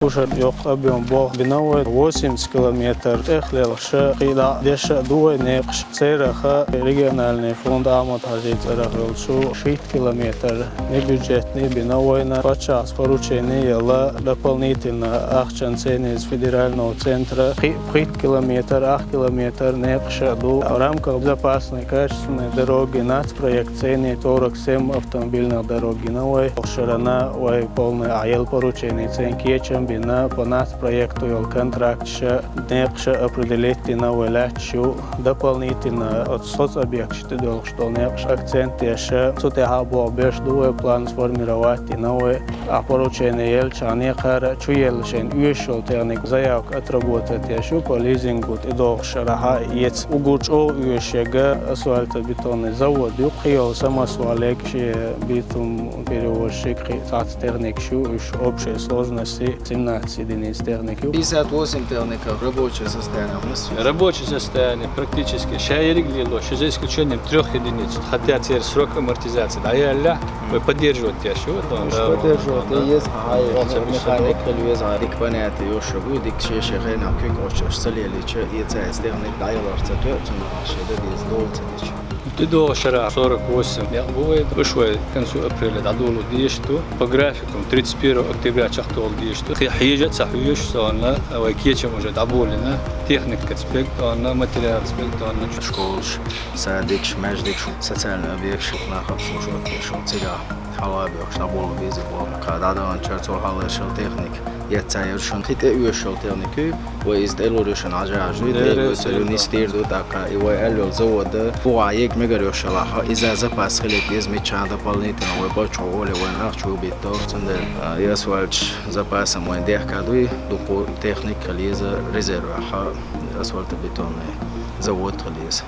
Уже объем бог биновой 80 километров. Эхлел ше хида деше дуйне цераха региональный фонд амат хажит церахлшу 6 километров. Не бюджетный биновойна подчас поручение ела дополнительно ахчанцены из федерального центра 5 километров, 8 километров не пшаду. В рамках безопасной качественной дороги нацпроект цены 47 автомобильных дорог биновой. Ширина ой полная аел поручение цен кечем бина по нас проекту контракт не определить на вылечу дополнительно от соцобъект что не акцент еще сутеха был беждуе план сформировать новые поручения елчане кара чуелшен уешел техник заявок отработать еще по лизингу и до шараха ец угучо уешега асфальтобетонный завод юхиол самосвалекши битум перевозчик техник общей сложности 17 единиц техники. 58 техников, рабочее состояние у нас. Рабочее состояние практически. Шайрик лило, за исключением 3 единиц. Хотя теперь срок амортизации. Да я вы поддерживаете еще? Поддерживать. Есть механик, есть арик понятия, еще будет, что шехена кюкош, солили, что и царь техник, да я лорца, то это есть долго. До шара 48 будет вышло к концу апреля дадулу диешту по графику 31 октября чахтол диешту хиежат сахуеш сонна вакечем уже даболина техника аспект на материал аспект на школш садикш мәждикш социальный объект нахап службу шо цега халабек дабол визит когда он чертол халешел техник يتساير شون خيت يوشل تانيكو ويزدلورشن عجاجو يسلونيستير دو داكا يوالو زود فوايك ميغريوشلاها إذا زباس خليك يزمي تشادا بالنيتنا ويبوچو ولا وين أخشو بيتو تندل يسوالش زباس موين ديحكادوي دوكو تكنيك خليزة ريزيرو أسوالت بيتون زود خليزة